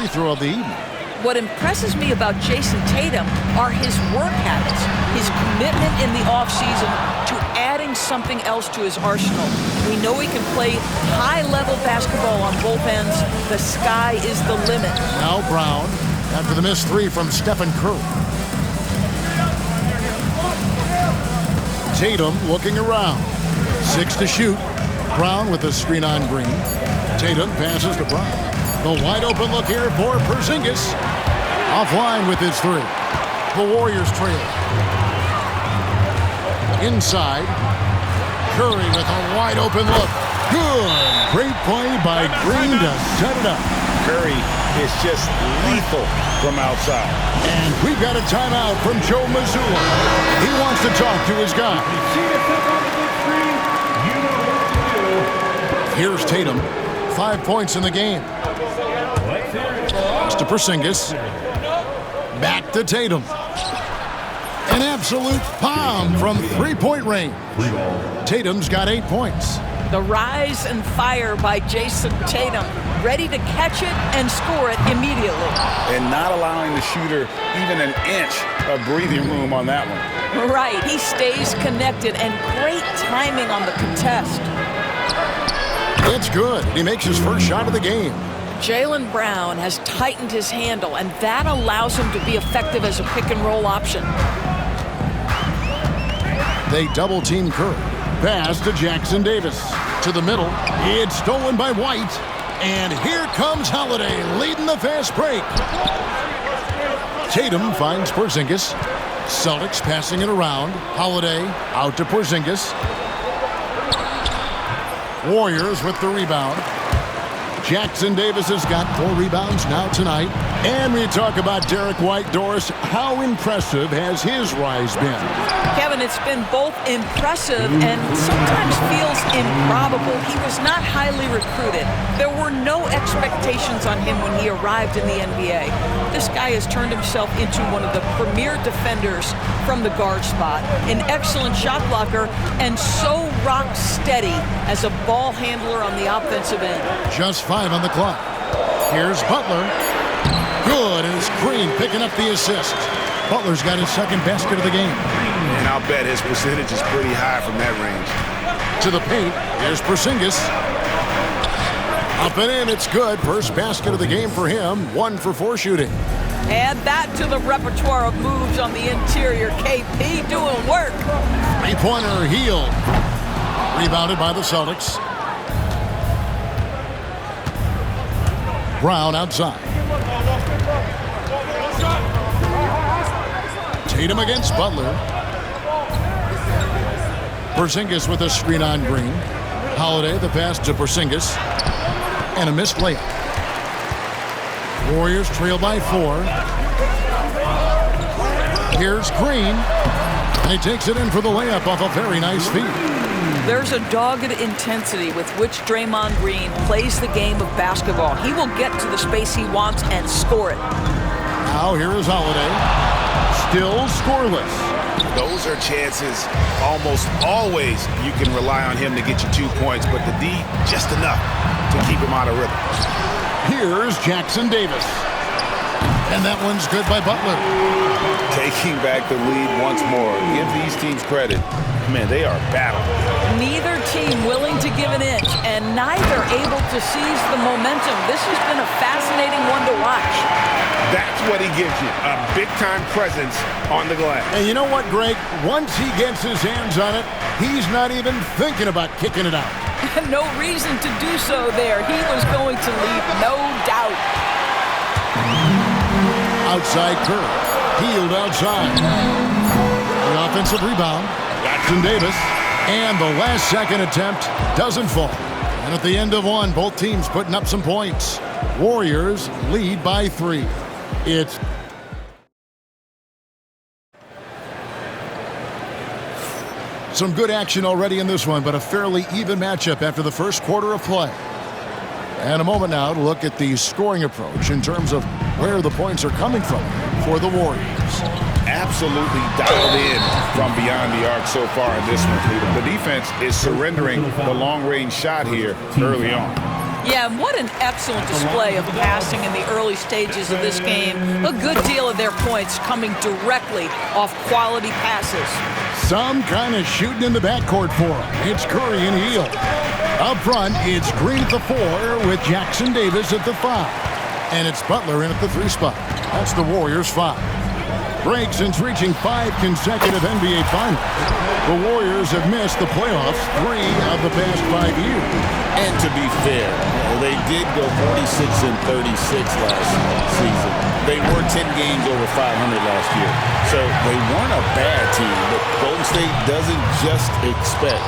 free throw of the evening. What impresses me about Jason Tatum are his work habits, his commitment in the offseason to adding something else to his arsenal. We know he can play high-level basketball on both ends. The sky is the limit. Now Brown after the missed three from Stephen Curry. Tatum looking around. 6 to shoot. Brown with a screen on Green. Tatum passes to Brown. The wide open look here for Porzingis. Offline with his three. The Warriors trail. Inside. Curry with a wide open look. Good. Great play by Green to set it up. Curry is just lethal from outside. And we've got a timeout from Joe Mazzulla. He wants to talk to his guy. Here's Tatum. 5 points in the game. To Porzingis. Back to Tatum. An absolute bomb from three-point range. Tatum's got 8 points. The rise and fire by Jason Tatum, ready to catch it and score it immediately. And not allowing the shooter even an inch of breathing room on that one. Right, he stays connected and great timing on the contest. It's good. He makes his first shot of the game. Jaylen Brown has tightened his handle, and that allows him to be effective as a pick-and-roll option. They double-team Curry. Pass to Jackson Davis. To the middle. It's stolen by White. And here comes Holiday leading the fast break. Tatum finds Porzingis. Celtics passing it around. Holiday out to Porzingis. Warriors with the rebound. Jackson Davis has got 4 rebounds now tonight. And we talk about Derek White. Doris, how impressive has his rise been? Kevin, it's been both impressive and sometimes feels improbable. He was not highly recruited. There were no expectations on him when he arrived in the NBA. This guy has turned himself into one of the premier defenders from the guard spot, an excellent shot blocker, and so rock steady as a ball handler on the offensive end. Just 5 on the clock. Here's Butler. Good, and it's Green picking up the assist. Butler's got his second basket of the game. And I'll bet his percentage is pretty high from that range. To the paint, here's Porzingis. Up and in, it's good. First basket of the game for him. 1 for 4 shooting. Add that to the repertoire of moves on the interior. KP doing work. Three-pointer healed. Rebounded by the Celtics. Brown outside. Tatum against Butler. Porzingis with a screen on Green. Holiday the pass to Porzingis. And a missed layup. Warriors trail by 4. Here's Green. And he takes it in for the layup off a very nice feed. There's a dogged intensity with which Draymond Green plays the game of basketball. He will get to the space he wants and score it. Now here is Holiday. Still scoreless. Those are chances almost always you can rely on him to get you 2 points, but the D, just enough to keep him out of rhythm. Here's Jackson Davis. And that one's good by Butler. Taking back the lead once more. Give these teams credit. Man, they are battling. Neither team willing to give an inch, and neither able to seize the momentum. This has been a fascinating one to watch. That's what he gives you, a big-time presence on the glass. And you know what, Greg? Once he gets his hands on it, he's not even thinking about kicking it out. No reason to do so there. He was going to leave, no doubt. Outside Curry. Healed outside. The offensive rebound. Jackson Davis. And the last second attempt doesn't fall. And at the end of one, both teams putting up some points. Warriors lead by 3. It's some good action already in this one, but a fairly even matchup after the first quarter of play. And a moment now to look at the scoring approach in terms of where the points are coming from for the Warriors. Absolutely dialed in from beyond the arc so far in this one. The defense is surrendering the long-range shot here early on. Yeah, and what an excellent display of passing in the early stages of this game. A good deal of their points coming directly off quality passes. Some kind of shooting in the backcourt for him. It's Curry and Hield. Up front, it's Green at the 4 with Jackson Davis at the 5. And it's Butler in at the 3 spot. That's the Warriors' 5. Break since reaching 5 consecutive NBA Finals. The Warriors have missed the playoffs 3 of the past 5 years. And to be fair, they did go 46 and 36 last season. They were 10 games over 500 last year. So they weren't a bad team, but Golden State doesn't just expect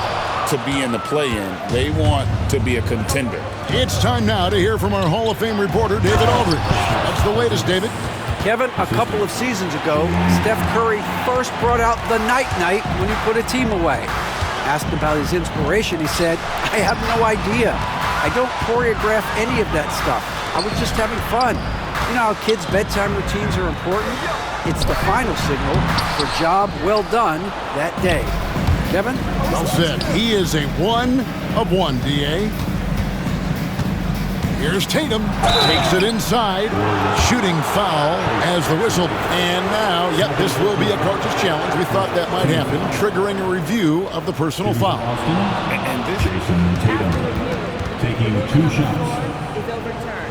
to be in the play-in. They want to be a contender. It's time now to hear from our Hall of Fame reporter, David Aldridge. That's the latest, David. Kevin, a couple of seasons ago, Steph Curry first brought out the night-night when he put a team away. Asked about his inspiration, he said, "I have no idea. I don't choreograph any of that stuff. I was just having fun." You know how kids' bedtime routines are important? It's the final signal for job well done that day. Kevin? Well said. He is a 1 of 1, D.A. Here's Tatum. Takes it inside. Shooting foul as the whistle. And now, this will be a coach's challenge. We thought that might happen, triggering a review of the personal foul. And this Jason Tatum taking 2 shots.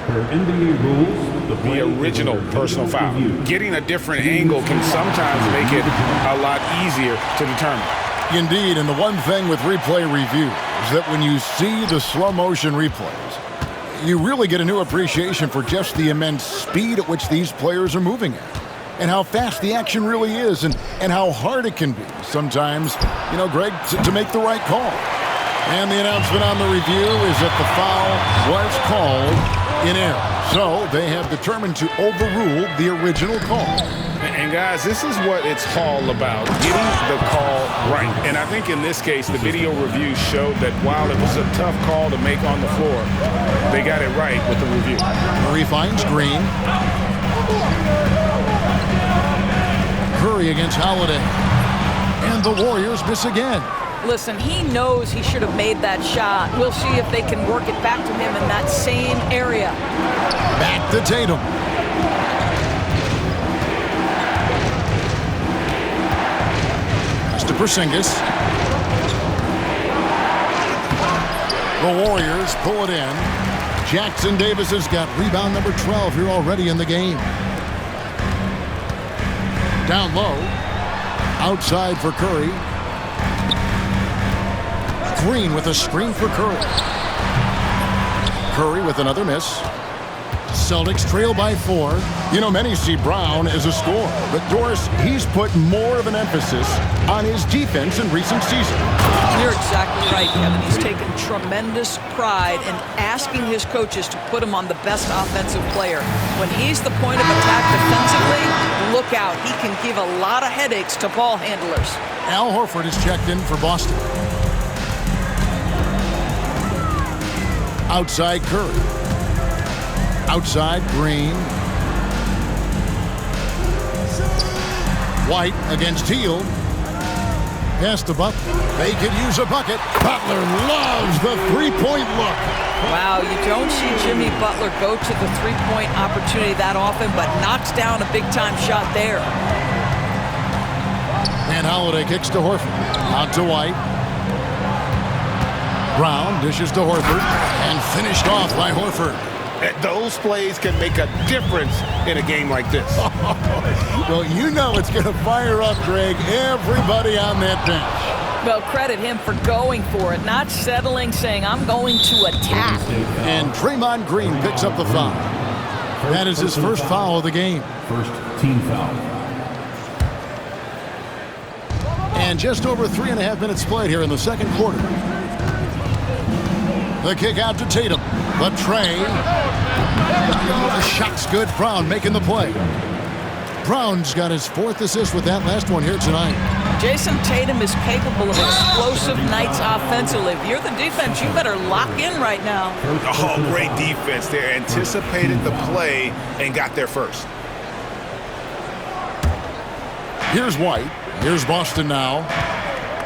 Per NBA rules, the original personal foul. Getting a different angle can sometimes make it a lot easier to determine. Indeed, and the one thing with replay review is that when you see the slow motion replays, you really get a new appreciation for just the immense speed at which these players are moving at, and how fast the action really is, and how hard it can be sometimes, Greg, to make the right call. And the announcement on the review is that the foul was called in error. So they have determined to overrule the original call. And guys, this is what it's all about, getting the call right. And I think in this case, the video review showed that while it was a tough call to make on the floor, they got it right with the review. Curry finds Green. Curry against Holiday. And the Warriors miss again. Listen, he knows he should have made that shot. We'll see if they can work it back to him in that same area. Back to Tatum. To Porzingis. The Warriors pull it in. Jackson Davis has got rebound number 12 here already in the game. Down low. Outside for Curry. Green with a screen for Curry. Curry with another miss. Celtics trail by 4. Many see Brown as a scorer, but Doris, he's put more of an emphasis on his defense in recent seasons. You're exactly right, Kevin. He's taken tremendous pride in asking his coaches to put him on the best offensive player. When he's the point of attack defensively, look out. He can give a lot of headaches to ball handlers. Al Horford is checked in for Boston. Outside Curry. Outside Green. White against Hield. Pass to Butler. They could use a bucket. Butler loves the three-point look. Wow, you don't see Jimmy Butler go to the three-point opportunity that often, but knocks down a big-time shot there. And Holiday kicks to Horford. Out to White. Brown dishes to Horford. And finished off by Horford. Those plays can make a difference in a game like this. Well, it's going to fire up, Greg, everybody on that bench. Well, credit him for going for it, not settling, saying, I'm going to attack. And Draymond Green picks up the foul. That is his first foul of the game. First team foul. And just over 3.5 minutes played here in the second quarter. The kick out to Tatum. The tray. The shot's good. Brown making the play. Brown's got his 4th assist with that last one here tonight. Jason Tatum is capable of explosive nights offensively. If you're the defense, you better lock in right now. Oh, great defense there. Anticipated the play and got there first. Here's White. Here's Boston now.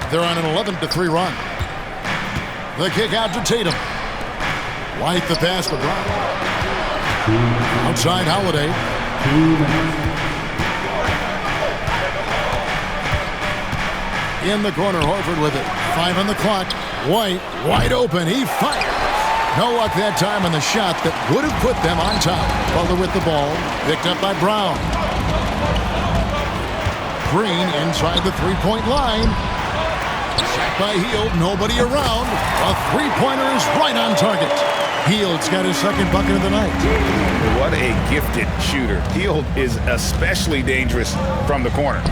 They're on an 11-3 run. The kick out to Tatum. White the pass to Brown. Outside Holiday. 2 minutes. In the corner, Horford with it. 5 on the clock. White, wide open. He fires. No luck that time on the shot that would have put them on top. Butler with the ball. Picked up by Brown. Green inside the three-point line. Sacked by Hield. Nobody around. A three-pointer is right on target. Hield's got his second bucket of the night. What a gifted shooter. Hield is especially dangerous from the corner.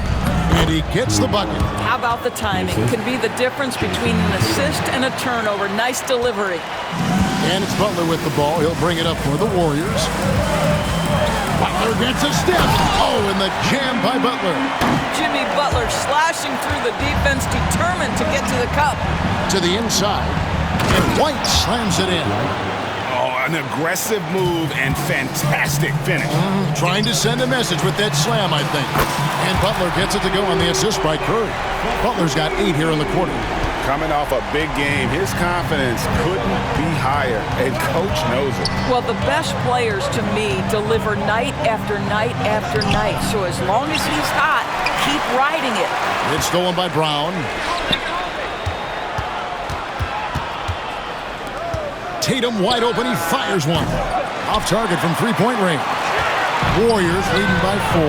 And he gets the bucket. How about the timing? Can be the difference between an assist and a turnover. Nice delivery. And it's Butler with the ball. He'll bring it up for the Warriors. Butler gets a step. Oh, and the jam by Butler. Jimmy Butler slashing through the defense, determined to get to the cup. To the inside. And White slams it in. Oh, an aggressive move and fantastic finish. Trying to send a message with that slam, I think. And Butler gets it to go on the assist by Curry. Butler's got 8 here in the quarter. Coming off a big game, his confidence couldn't be higher, and Coach knows it. Well, the best players, to me, deliver night after night after night. So as long as he's hot, keep riding it. It's stolen by Brown. Tatum wide open. He fires one. Off target from three-point range. Warriors leading by 4,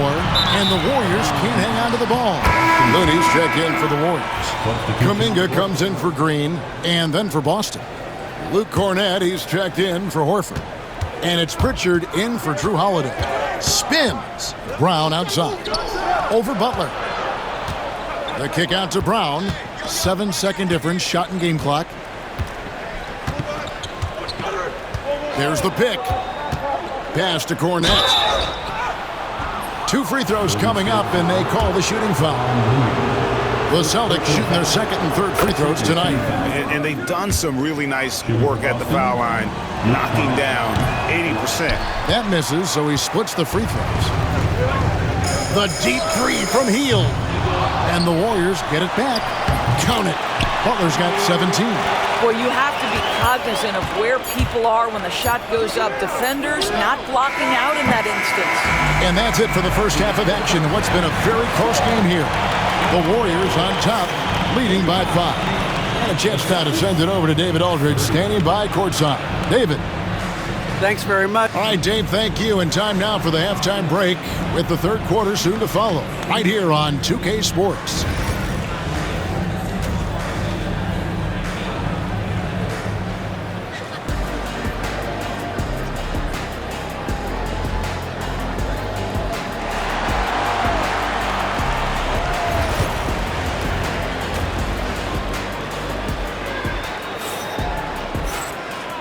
and the Warriors can't hang on to the ball. Looney's check in for the Warriors. Kuminga comes in for Green, and then for Boston. Luke Cornett, he's checked in for Horford. And it's Pritchard in for Drew Holiday. Spins. Brown outside. Over Butler. The kick out to Brown. 7-second difference, shot and game clock. There's the pick. Pass to Cornett. 2 free throws coming up, and they call the shooting foul. The Celtics shooting their second and third free throws tonight. And they've done some really nice work at the foul line, knocking down 80%. That misses, so he splits the free throws. The deep three from Hield. And the Warriors get it back. Count it. Butler's got 17. Well, you have to be cognizant of where people are when the shot goes up. Defenders not blocking out in that instance. And that's it for the first half of action in what's been a very close game here. The Warriors on top, leading by 5. And a chance now to send it over to David Aldridge, standing by courtside. David. Thanks very much. All right, Dave, thank you. And time now for the halftime break, with the third quarter soon to follow, right here on 2K Sports.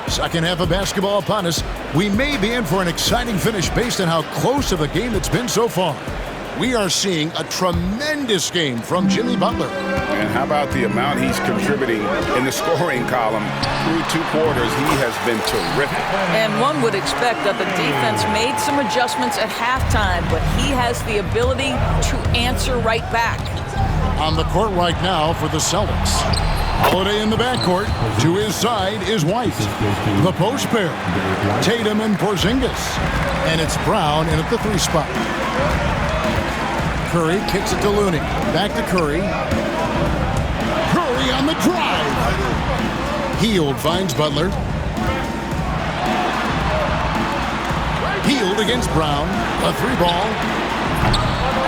Second half of basketball upon us. We may be in for an exciting finish based on how close of a game it's been so far. We are seeing a tremendous game from Jimmy Butler. And how about the amount he's contributing in the scoring column? Through 2 quarters, he has been terrific. And one would expect that the defense made some adjustments at halftime, but he has the ability to answer right back. On the court right now for the Celtics. Holiday in the backcourt. To his side is White. The post pair. Tatum and Porzingis. And it's Brown in at the 3 spot. Curry kicks it to Looney. Back to Curry. Curry on the drive. Hield finds Butler. Hield against Brown. A 3-ball.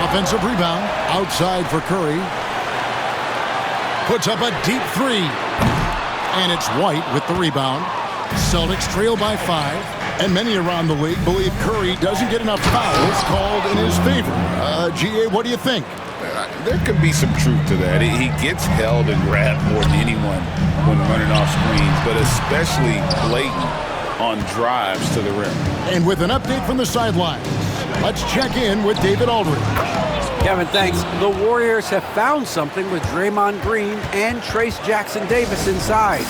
Offensive rebound. Outside for Curry. Puts up a deep 3. And it's White with the rebound. Celtics trail by 5. And many around the league believe Curry doesn't get enough fouls called in his favor. G.A., what do you think? There could be some truth to that. He gets held and grabbed more than anyone when running off screens, but especially blatant on drives to the rim. And with an update from the sidelines, let's check in with David Aldridge. Kevin, thanks. The Warriors have found something with Draymond Green and Trace Jackson Davis inside.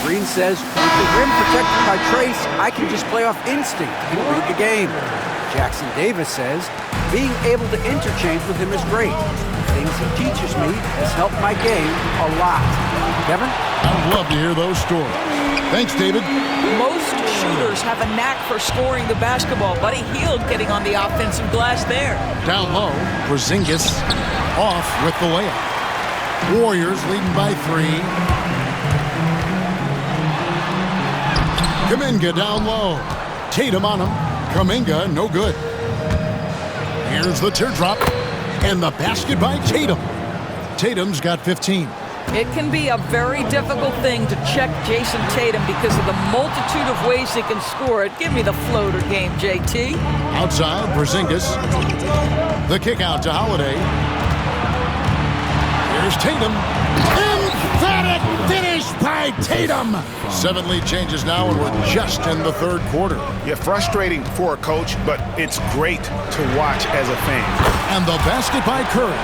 Green says, with the rim protected by Trace, I can just play off instinct and read the game. Jackson Davis says, being able to interchange with him is great. The things he teaches me has helped my game a lot. Kevin? I'd love to hear those stories. Thanks, David. Most shooters have a knack for scoring the basketball. Buddy Hield getting on the offensive glass there. Down low, Porzingis off with the layup. Warriors leading by 3. Kuminga down low. Tatum on him. Kuminga, no good. Here's the teardrop. And the basket by Tatum. Tatum's got 15. It can be a very difficult thing to check Jason Tatum because of the multitude of ways he can score it. Give me the floater game, JT. Outside, Porzingis. The kick out to Holiday. Here's Tatum. Emphatic finish by Tatum. 7 lead changes now, and we're just in the third quarter. Yeah, frustrating for a coach, but it's great to watch as a fan. And the basket by Curry.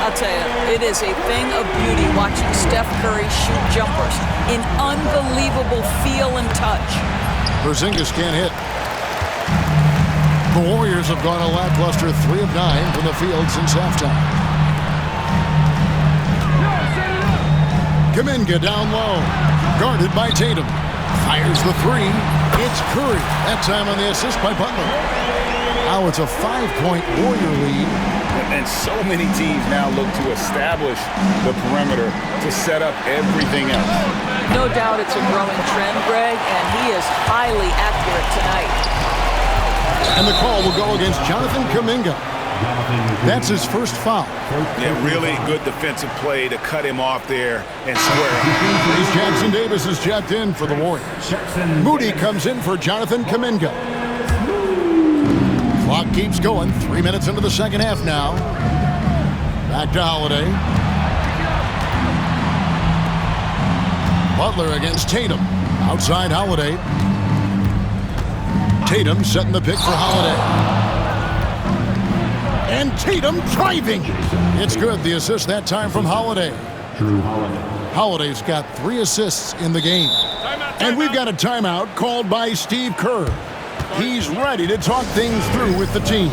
I'll tell you, it is a thing of beauty watching Steph Curry shoot jumpers in unbelievable feel and touch. Porzingis can't hit. The Warriors have gone a lackluster 3 of 9 from the field since halftime. Kuminga down low, guarded by Tatum. Fires the 3. It's Curry. That time on the assist by Butler. Now it's a 5-point Warrior lead. And so many teams now look to establish the perimeter to set up everything else. No doubt it's a growing trend, Greg, and he is highly accurate tonight. And the call will go against Jonathan Kuminga. That's his first foul. Yeah, really good defensive play to cut him off there and square up. Reese Jackson Davis is checked in for the Warriors. Moody comes in for Jonathan Kuminga. Clock keeps going. 3 minutes into the second half now. Back to Holiday. Butler against Tatum. Outside Holiday. Tatum setting the pick for Holiday. And Tatum driving. It's good. The assist that time from Holiday. Drew Holiday. Holiday's got 3 assists in the game. And we've got a timeout called by Steve Kerr. He's ready to talk things through with the team.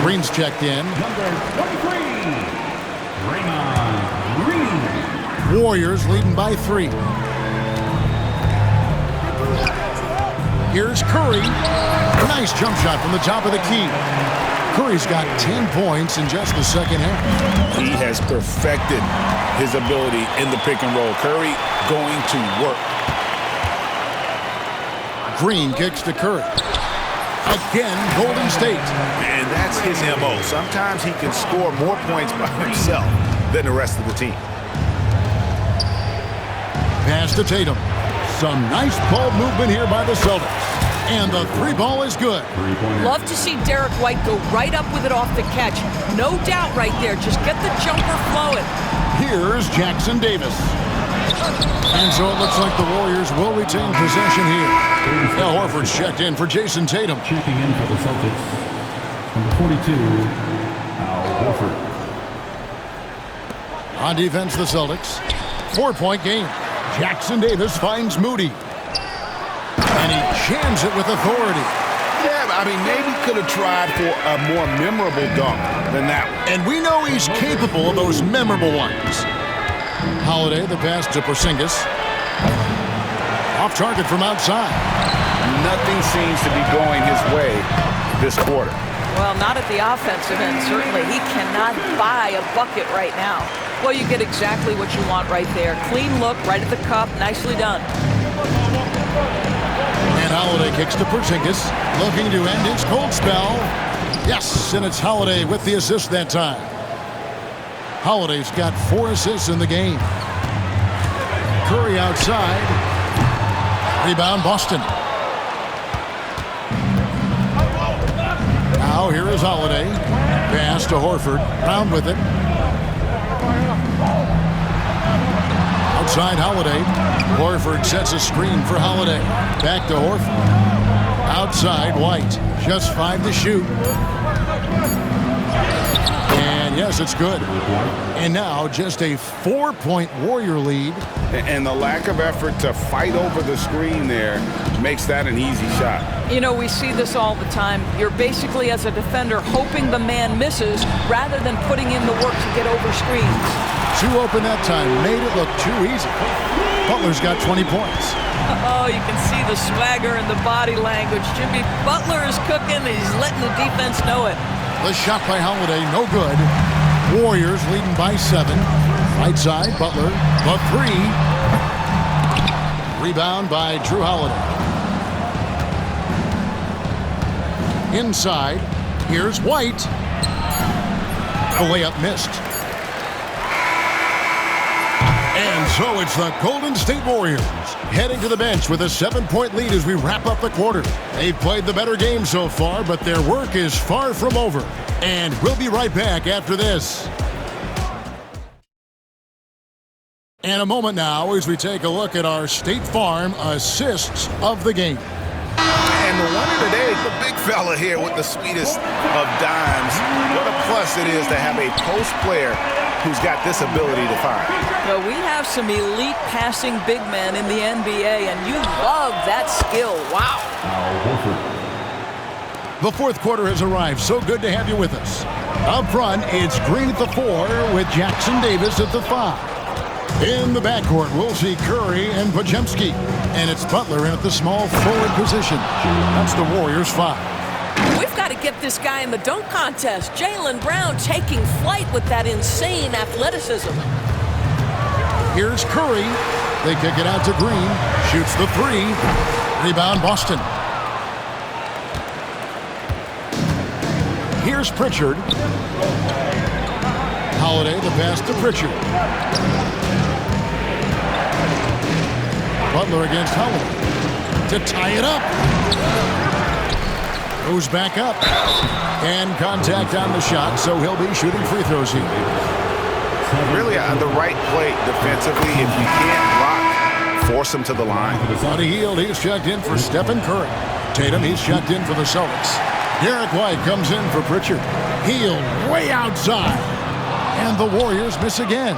Green's checked in. Number 23, Draymond Green. Warriors leading by 3. Here's Curry. Nice jump shot from the top of the key. Curry's got 10 points in just the second half. He has perfected his ability in the pick and roll. Curry going to work. Green kicks to Curry. Again, Golden State. And that's his MO. Sometimes he can score more points by himself than the rest of the team. Pass to Tatum. Some nice ball movement here by the Celtics. And the 3 ball is good. Love to see Derek White go right up with it off the catch. No doubt right there. Just get the jumper flowing. Here's Jackson Davis. And so it looks like the Warriors will retain possession here. Al Horford's checked in for Jason Tatum. Checking in for the Celtics, number 42, Al Horford. On defense, the Celtics. 4-point game. Jackson Davis finds Moody. And he jams it with authority. Yeah, I mean, maybe could have tried for a more memorable dunk than that one. And we know he's capable of those memorable ones. Holiday, the pass to Porzingis. Off target from outside. Nothing seems to be going his way this quarter. Well, not at the offensive end, certainly. He cannot buy a bucket right now. Well, you get exactly what you want right there. Clean look, right at the cup, nicely done. And Holiday kicks to Porzingis, looking to end his cold spell. Yes, and it's Holiday with the assist that time. Holiday's got 4 assists in the game. Curry outside. Rebound, Boston. Now here is Holiday. Pass to Horford. Brown with it. Outside Holiday. Horford sets a screen for Holiday. Back to Horford. Outside White. Just 5 to shoot. And yes, it's good. And now just a 4-point Warrior lead. And the lack of effort to fight over the screen there makes that an easy shot. You know, we see this all the time. You're basically, as a defender, hoping the man misses rather than putting in the work to get over screens. Too open that time. Made it look too easy. Butler's got 20 points. Oh, you can see the swagger and the body language. Jimmy Butler is cooking. He's letting the defense know it. The shot by Holiday, no good. Warriors leading by 7. Right side, Butler. The 3. Rebound by Drew Holiday. Inside, here's White. The layup missed. And so it's the Golden State Warriors heading to the bench with a 7-point lead as we wrap up the quarter. They've played the better game so far, but their work is far from over. And we'll be right back after this. And a moment now as we take a look at our State Farm assists of the game. And the winner today, the big fella here with the sweetest of dimes. What a plus it is to have a post player who's got this ability to find. Well, we have some elite passing big men in the NBA, and you love that skill. Wow. The fourth quarter has arrived. So good to have you with us. Up front, it's Green at the 4 with Jackson Davis at the 5. In the backcourt, we'll see Curry and Podziemski. And it's Butler in at the small forward position. That's the Warriors' 5. We've got to get this guy in the dunk contest. Jaylen Brown taking flight with that insane athleticism. Here's Curry. They kick it out to Green. Shoots the 3. Rebound Boston. Here's Pritchard. Holiday, the pass to Pritchard. Butler against Holiday. To tie it up. Goes back up. And contact on the shot, so he'll be shooting free throws here. Really on the right play defensively. If you can't block, force him to the line. Buddy Hield, he's checked in for Stephen Curry. Tatum, he's checked in for the Celtics. Derek White comes in for Pritchard. Hield way outside. And the Warriors miss again.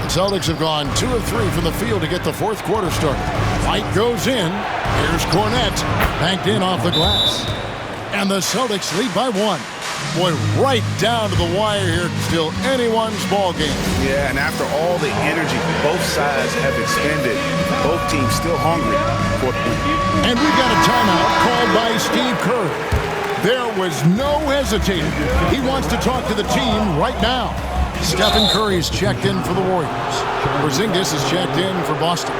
The Celtics have gone 2 of 3 from the field to get the fourth quarter started. White goes in. Here's Cornette. Banked in off the glass. And the Celtics lead by 1. Boy, right down to the wire here. Still anyone's ball game. Yeah, and after all the energy both sides have expended, both teams still hungry for the win. And we've got a timeout called by Steve Kerr. There was no hesitating. He wants to talk to the team right now. Stephen Curry's checked in for the Warriors. Porzingis is checked in for Boston.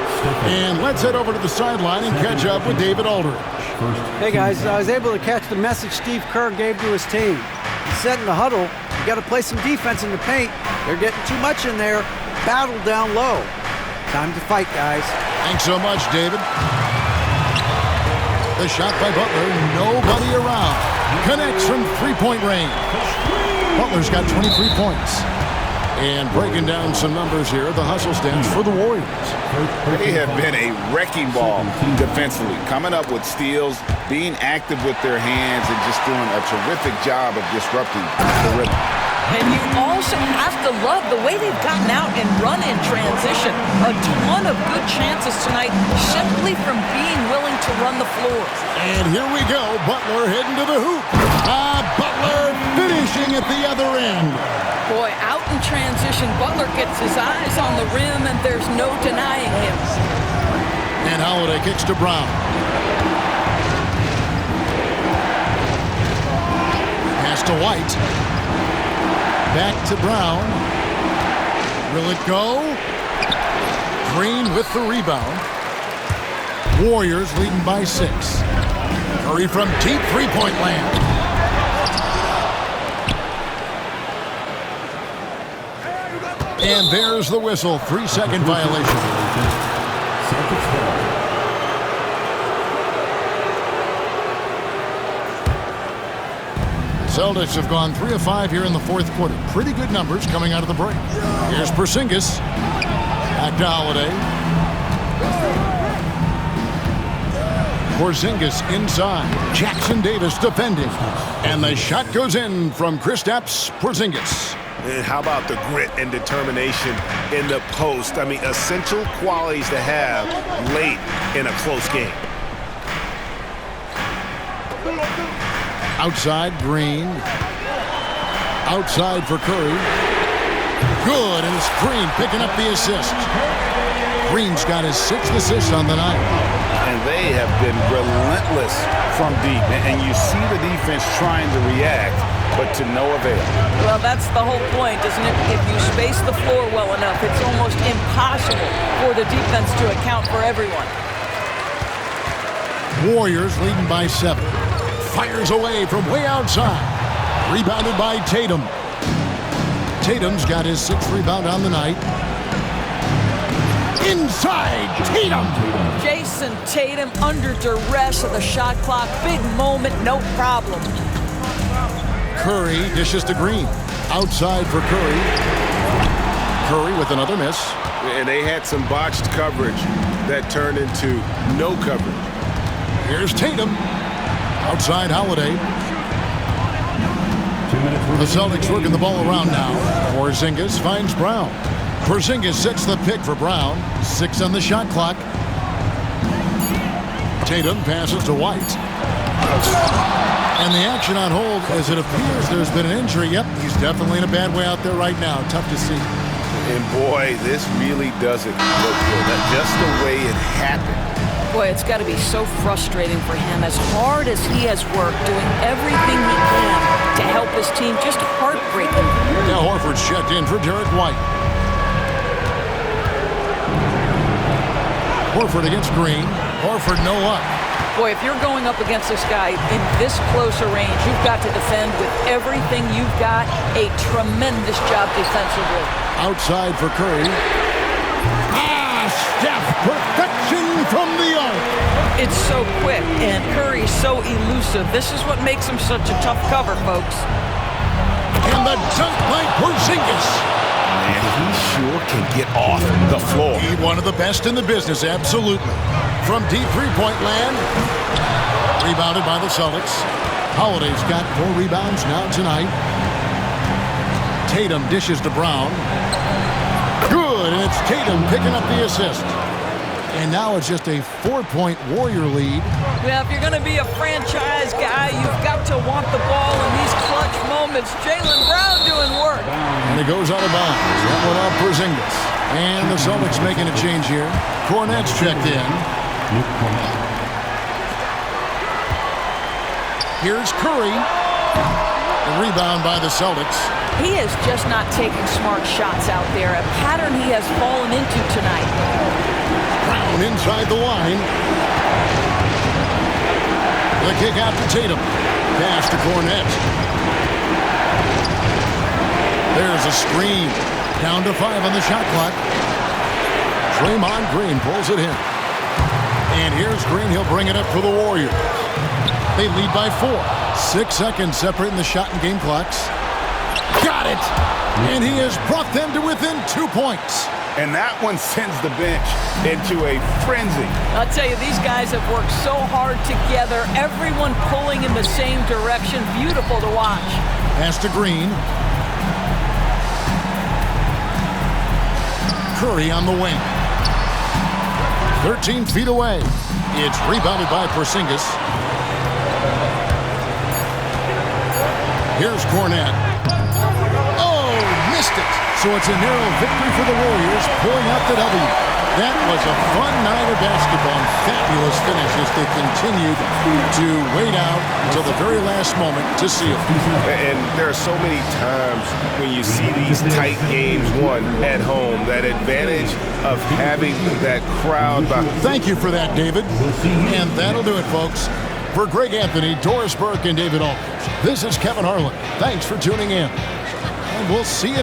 And let's head over to the sideline and catch up with David Aldridge. Hey guys, I was able to catch the message Steve Kerr gave to his team. He said in the huddle, you got to play some defense in the paint. They're getting too much in there. Battle down low. Time to fight, guys. Thanks so much, David. The shot by Butler, nobody around. Connects from three-point range. Butler's got 23 points. And breaking down some numbers here, the hustle stance for the Warriors. They have been a wrecking ball defensively, coming up with steals, being active with their hands, and just doing a terrific job of disrupting the rhythm. And you also have to love the way they've gotten out and run in transition. A ton of good chances tonight simply from being willing to run the floor. And here we go, Butler heading to the hoop. Butler finishing at the other end. Boy, out in transition, Butler gets his eyes on the rim, and there's no denying him. And Holiday kicks to Brown. Pass to White. Back to Brown. Will it go? Green with the rebound. Warriors leading by 6. Curry from deep three-point land. And there's the whistle. 3-second violation. Celtics have gone 3 of 5 here in the fourth quarter. Pretty good numbers coming out of the break. Here's Porzingis. Back to Holiday. Porzingis inside. Jackson Davis defending. And the shot goes in from Kristaps Porzingis. And how about the grit and determination in the post? I mean, essential qualities to have late in a close game. Outside, Green. Outside for Curry. Good, and it's Green picking up the assist. Green's got his 6th assist on the night. And they have been relentless from deep. And you see the defense trying to react, but to no avail. Well, that's the whole point, isn't it? If you space the floor well enough, it's almost impossible for the defense to account for everyone. Warriors leading by 7. Fires away from way outside. Rebounded by Tatum. Tatum's got his 6th rebound on the night. Inside, Tatum. Jason Tatum under duress of the shot clock. Big moment, no problem. Curry dishes to Green. Outside for Curry. Curry with another miss. And they had some botched coverage that turned into no coverage. Here's Tatum. Outside Holiday. 2 minutes. The Celtics working the ball around now. Porzingis finds Brown. Porzingis sets the pick for Brown. 6 on the shot clock. Tatum passes to White. And the action on hold as it appears there's been an injury. Yep, he's definitely in a bad way out there right now. Tough to see. And boy, this really doesn't look good. That's just the way it happened. Boy, it's got to be so frustrating for him. As hard as he has worked, doing everything he can to help his team, just heartbreaking. Now Horford's checked in for Derek White. Horford against Green. Horford no luck. Boy, if you're going up against this guy in this close a range, you've got to defend with everything you've got. A tremendous job defensively. Outside for Curry. Steph, perfection from the arc. It's so quick, and Curry's so elusive. This is what makes him such a tough cover, folks. And the dunk by Porzingis. And he sure can get off the floor. He's one of the best in the business, absolutely. From deep three-point land. Rebounded by the Celtics. Holiday's got 4 rebounds now tonight. Tatum dishes to Brown. Good, and it's Tatum picking up the assist. And now it's just a 4-point Warrior lead. Yeah, if you're going to be a franchise guy, you've got to want the ball in these clutch moments. Jaylen Brown doing work. And it goes out of bounds. That one off Porzingis. And the Celtics making a change here. Kornet's checked in. Here's Curry. The rebound by the Celtics. He is just not taking smart shots out there, a pattern he has fallen into tonight. Brown inside the line. The kick out to Tatum. Pass to Kornet. There's a screen. Down to 5 on the shot clock. Draymond Green pulls it in. And here's Green. He'll bring it up for the Warriors. They lead by 4. 6 seconds separating the shot and game clocks. Got it! And he has brought them to within 2 points. And that one sends the bench into a frenzy. I'll tell you, these guys have worked so hard together. Everyone pulling in the same direction. Beautiful to watch. Pass to Green. Curry on the wing. 13 feet away. It's rebounded by Porzingis. Here's Kornet. Oh, missed it. So it's a narrow victory for the Warriors, pulling out the W. That was a fun night of basketball and fabulous finish as they continued to wait out until the very last moment to seal. And there are so many times when you see these tight games won at home, that advantage of having that crowd behind. Thank you for that, David. And that'll do it, folks. For Greg Anthony, Doris Burke, and David Aldridge, this is Kevin Harlan. Thanks for tuning in. And we'll see you